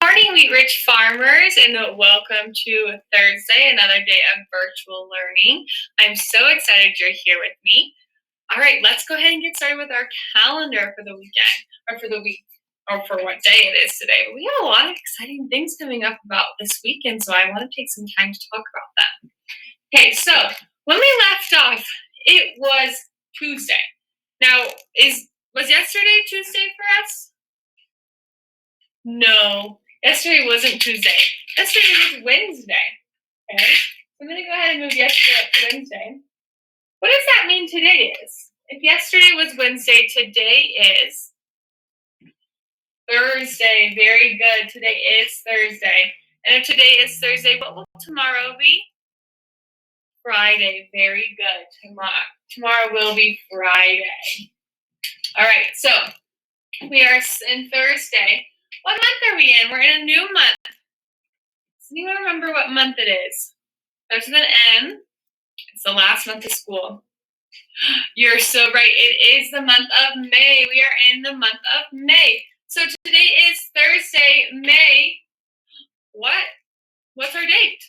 Morning, Wheat Rich farmers, and welcome to Thursday, another day of virtual learning. I'm so excited you're here with me. All right, let's go ahead and get started with our calendar for the weekend, or for the week, or for what day it is today. But we have a lot of exciting things coming up about this weekend, so I want to take some time to talk about that. Okay, so when we left off, it was Tuesday. Now, was yesterday Tuesday for us? No, yesterday wasn't Tuesday. Yesterday was Wednesday. Okay, so I'm going to go ahead and move yesterday up to Wednesday. What does that mean today is? If yesterday was Wednesday, today is Thursday. Very good. Today is Thursday. And if today is Thursday, what will tomorrow be? Friday. Very good. Tomorrow will be Friday. All right, so we are in Thursday. What month are we in? We're in a new month. Does anyone remember what month it is? Starts with an M. It's the last month of school. You're so right. It is the month of May. We are in the month of May. So today is Thursday, May. What? What's our date?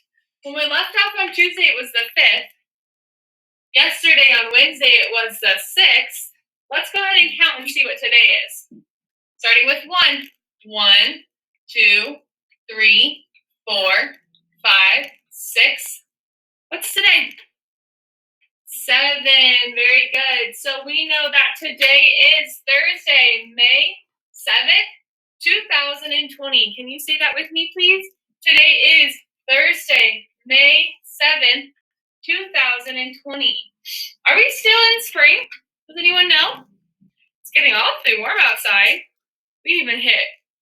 When we left off on Tuesday, it was the 5th. Yesterday on Wednesday, it was the 6th. Let's go ahead and count and see what today is. Starting with 1. 1, 2, 3, 4, 5, 6. What's today? 7. Very good. So we know that today is Thursday, May 7th, 2020. Can you say that with me, please? Today is Thursday, May 7th, 2020. Are we still in spring? Does anyone know? It's getting awfully warm outside. We even hit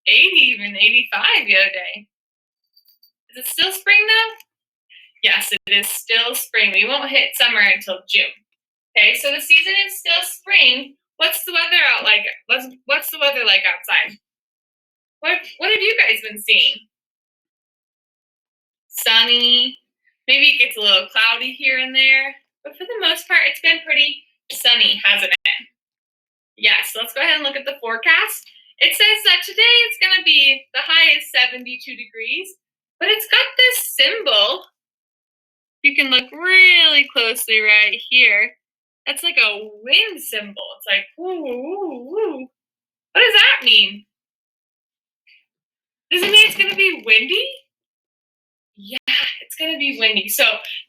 80, even 85 the other day. Is it still spring though? Yes, it is still spring. We won't hit summer until June. Okay, so the season is still spring. What's the weather out like? What's the weather like outside? What have you guys been seeing? Sunny. Maybe it gets a little cloudy here and there, but for the most part, it's been pretty sunny, hasn't it? Yes, let's go ahead and look at the forecast. It says that today it's going to be, the high is 72 degrees, but it's got this symbol. You can look really closely right here. That's like a wind symbol. It's like, woo, woo, woo. What does that mean? Does it mean it's going to be windy? Yeah, it's going to be windy. So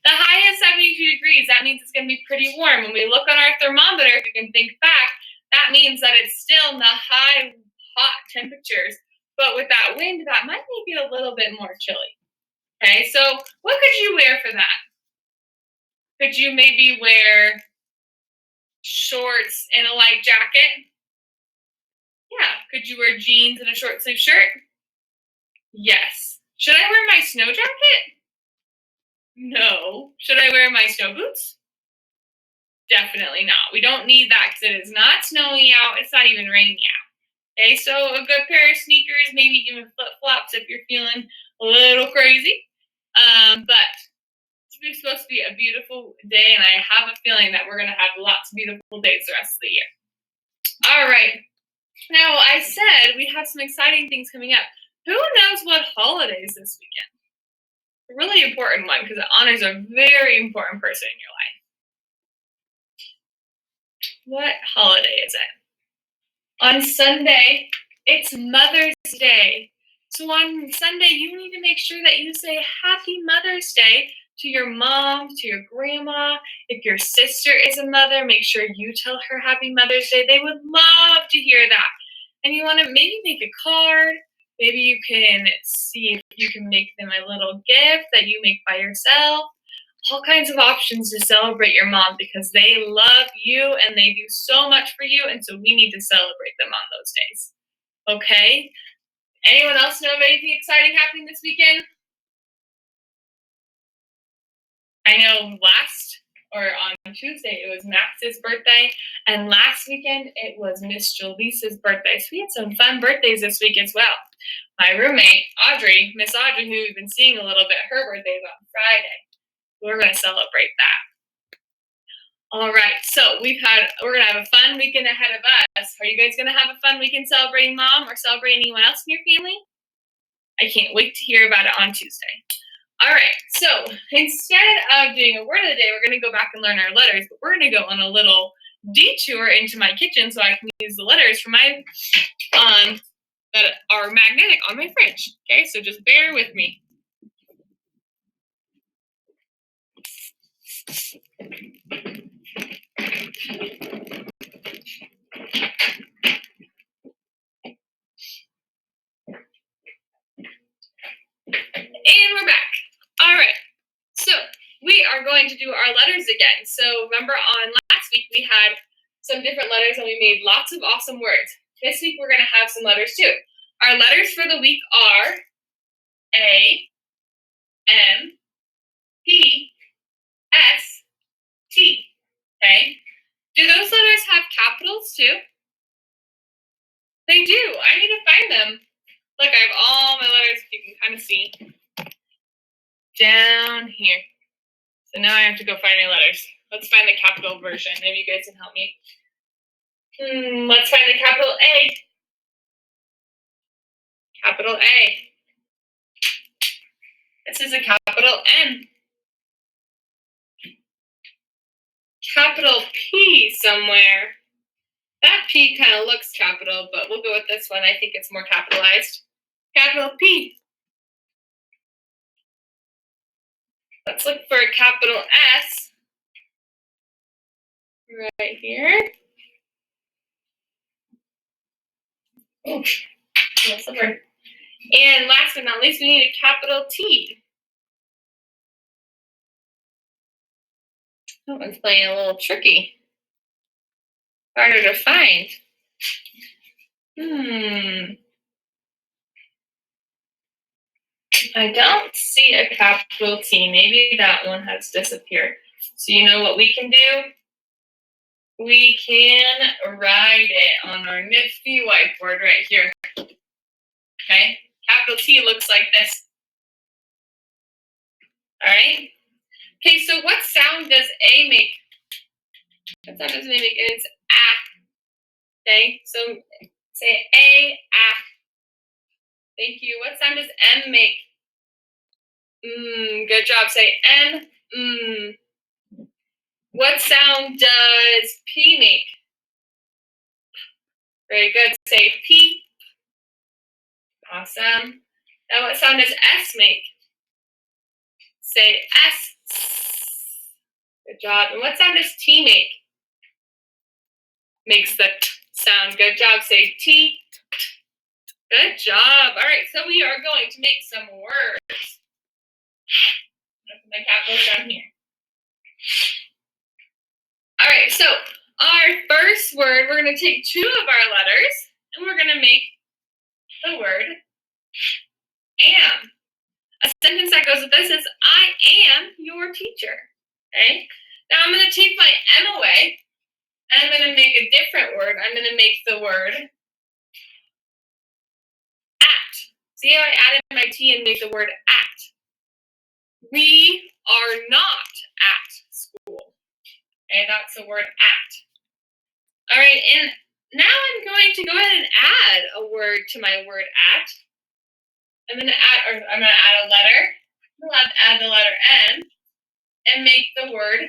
the high is 72 degrees. That means it's going to be pretty warm. When we look on our thermometer, if you can think back, that means that it's still in the high, hot temperatures. But with that wind, that might make it a little bit more chilly. Okay, so what could you wear for that? Could you maybe wear shorts and a light jacket? Yeah. Could you wear jeans and a short sleeve shirt? Yes. Should I wear my snow jacket? No. Should I wear my snow boots? Definitely not. We don't need that because it is not snowing out. It's not even raining out. Okay, so a good pair of sneakers, maybe even flip-flops if you're feeling a little crazy. But it's supposed to be a beautiful day, and I have a feeling that we're going to have lots of beautiful days the rest of the year. All right. Now, I said we have some exciting things coming up. Who knows what holidays this weekend? A really important one because it honors a very important person in your life. What holiday is it? On Sunday, it's Mother's Day. So on Sunday, you need to make sure that you say Happy Mother's Day to your mom, to your grandma. If your sister is a mother, make sure you tell her Happy Mother's Day. They would love to hear that. And you want to maybe make a card. Maybe you can see if you can make them a little gift that you make by yourself. All kinds of options to celebrate your mom because they love you and they do so much for you. And so we need to celebrate them on those days. Okay? Anyone else know of anything exciting happening this weekend? I know on Tuesday, it was Max's birthday, and last weekend, it was Miss Jaleesa's birthday. So we had some fun birthdays this week as well. My roommate, Miss Audrey, who we've been seeing a little bit, her birthday is on Friday. We're going to celebrate that. All right, so we're going to have a fun weekend ahead of us. Are you guys going to have a fun weekend celebrating Mom or celebrating anyone else in your family? I can't wait to hear about it on Tuesday. All right, so instead of doing a word of the day, we're going to go back and learn our letters, but we're going to go on a little detour into my kitchen so I can use the letters for my that are magnetic on my fridge. Okay, so just bear with me. And we're back. All right, so we are going to do our letters again. So remember on last week we had some different letters and we made lots of awesome words. This week we're going to have some letters too. Our letters for the week are A, M, P, S, T. Okay? Do those letters have capitals too? They do. I need to find them. Look, I have all my letters, if you can kind of see, down here. So now I have to go find my letters. Let's find the capital version. Maybe you guys can help me. Let's find the capital A. Capital A. This is a capital M. Capital P somewhere. That P kind of looks capital, but we'll go with this one. I think it's more capitalized. Capital P. Let's look for a capital S. Right here. Oh, slipper. And last but not least, we need a capital T. That one's playing a little tricky. Harder to find. I don't see a capital T. Maybe that one has disappeared. So you know what we can do? We can write it on our nifty whiteboard right here. Okay? Capital T looks like this. All right? Okay, so what sound does A make? What sound does A make? It's ah. Okay, so say A, ah. Thank you. What sound does M make? Good job. Say M, What sound does P make? Very good. Say P. Awesome. Now what sound does S make? Say S. Good job. And what sound does T make? Makes the T sound. Good job. Say T. Good job. All right, so we are going to make some words. Put my capitals down here. All right, so our first word, we're going to take two of our letters, and we're going to make the word am. A sentence that goes with this is, I am your teacher. Okay? Now I'm going to take my M away, and I'm going to make a different word. I'm going to make the word at. See how I added my T and made the word at? We are not at school. Okay, that's the word at. All right, and now I'm going to go ahead and add a word to my word at. I'm going to add a letter. I'm going to add the letter N and make the word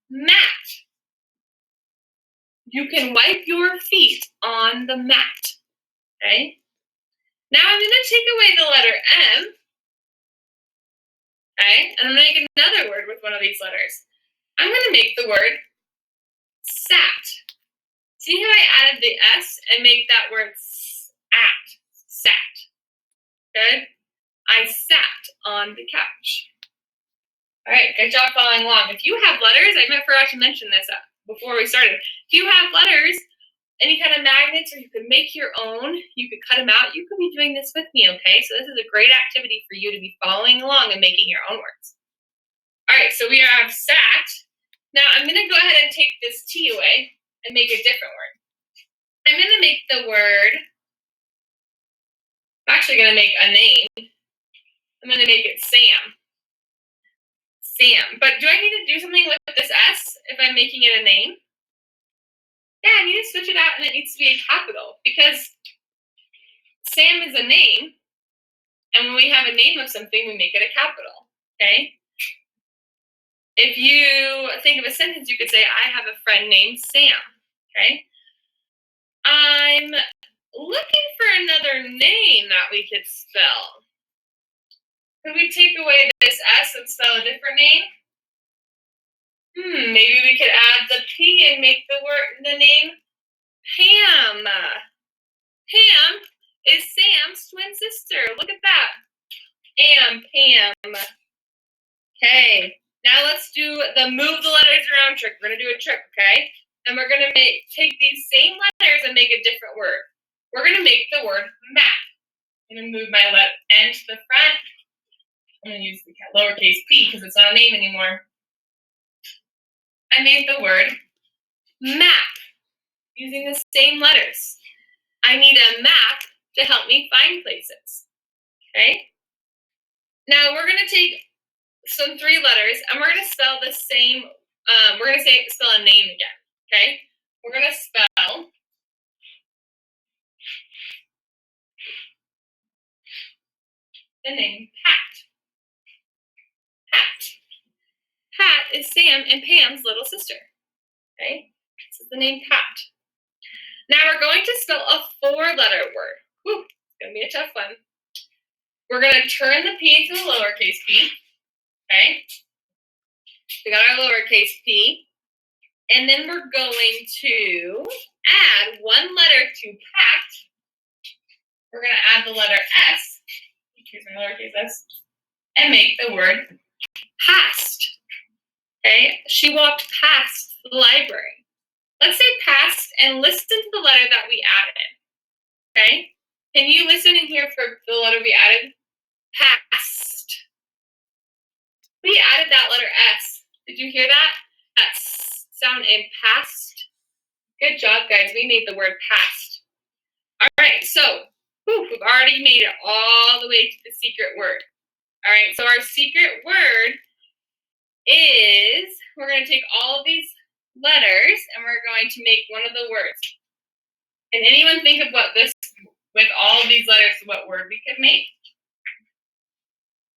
mat. You can wipe your feet on the mat. Okay? Now I'm going to take away the letter M. Okay? And I'm going to make another word with one of these letters. I'm going to make the word sat. See how I added the S and make that word at? Sat. Good? I sat on the couch. All right, good job following along. If you have letters, I forgot to mention this before we started. If you have letters, any kind of magnets, or you could make your own, you could cut them out, you could be doing this with me, okay? So this is a great activity for you to be following along and making your own words. All right, so we have sat. Now I'm going to go ahead and take this T away and make a different word. I'm going to make the word, I'm actually going to make a name. I'm going to make it Sam. Sam. But do I need to do something with this S if I'm making it a name? Yeah, I need to switch it out and it needs to be a capital because Sam is a name And when we have a name of something, we make it a capital, okay? If you think of a sentence, you could say, I have a friend named Sam, okay? I'm looking for another name that we could spell. Could we take away this S and spell a different name? Maybe we could add the P and make the name Pam. Pam is Sam's twin sister. Look at that. Pam. Okay. Now let's do the move the letters around trick. We're going to do a trick, okay? And we're going to take these same letters and make a different word. We're going to make the word map. I'm going to move my N to the front. I'm going to use the lowercase p because it's not a name anymore. I made the word map using the same letters. I need a map to help me find places, okay? Now we're going to take some 3 letters and we're going to spell the same, we're going to spell a name again, okay? We're going to spell the name Pat. Pat. Pat is Sam and Pam's little sister, okay? This is the name Pat. Now we're going to spell a 4-letter word. Whew, it's going to be a tough one. We're going to turn the P into a lowercase p, okay? We got our lowercase p. And then we're going to add 1 letter to Pat. We're going to add the letter S, here's my lowercase s, and make the word past. Okay, she walked past the library. Let's say past and listen to the letter that we added. Okay, can you listen and hear for the letter we added? Past. We added that letter S. Did you hear that? That sound in past. Good job, guys. We made the word past. All right, so we've already made it all the way to the secret word. All right, so our secret word is, we're going to take all of these letters and we're going to make one of the words. Can anyone think of what this, with all of these letters, what word we could make?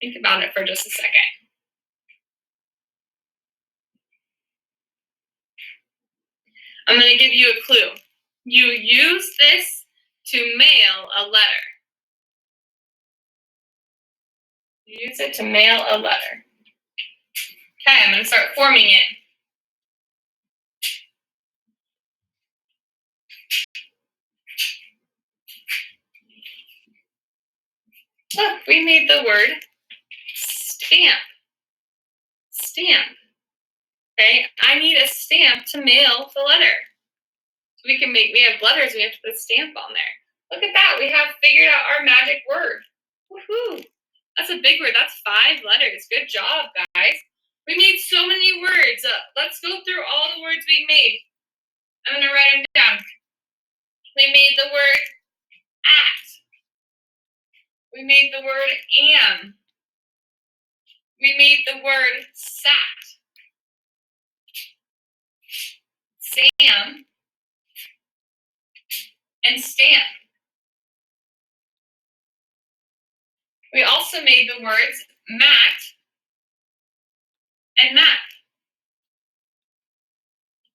Think about it for just a second. I'm going to give you a clue. You use this to mail a letter. You use it to mail a letter. Okay, I'm going to start forming it. Look, we made the word stamp. Stamp. Okay, I need a stamp to mail the letter. So we have letters, we have to put a stamp on there. Look at that, we have figured out our magic word. Woohoo! That's a big word, that's 5 letters. Good job, guys. We made so many words. Let's go through all the words we made. I'm gonna write them down. We made the word at. We made the word am. We made the word sat. Sam. And stamp. We also made the words mat and map.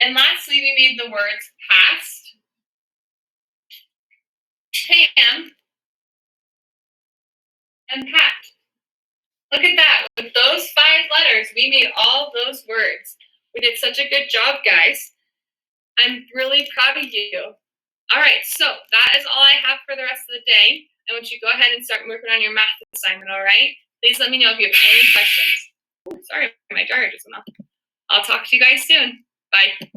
And lastly, we made the words past, Pam, and Pat. Look at that. With those 5 letters, we made all those words. We did such a good job, guys. I'm really proud of you. All right, so that is all I have for the rest of the day. I want you to go ahead and start working on your math assignment, all right? Please let me know if you have any questions. Ooh, sorry, my jar just went off. I'll talk to you guys soon. Bye.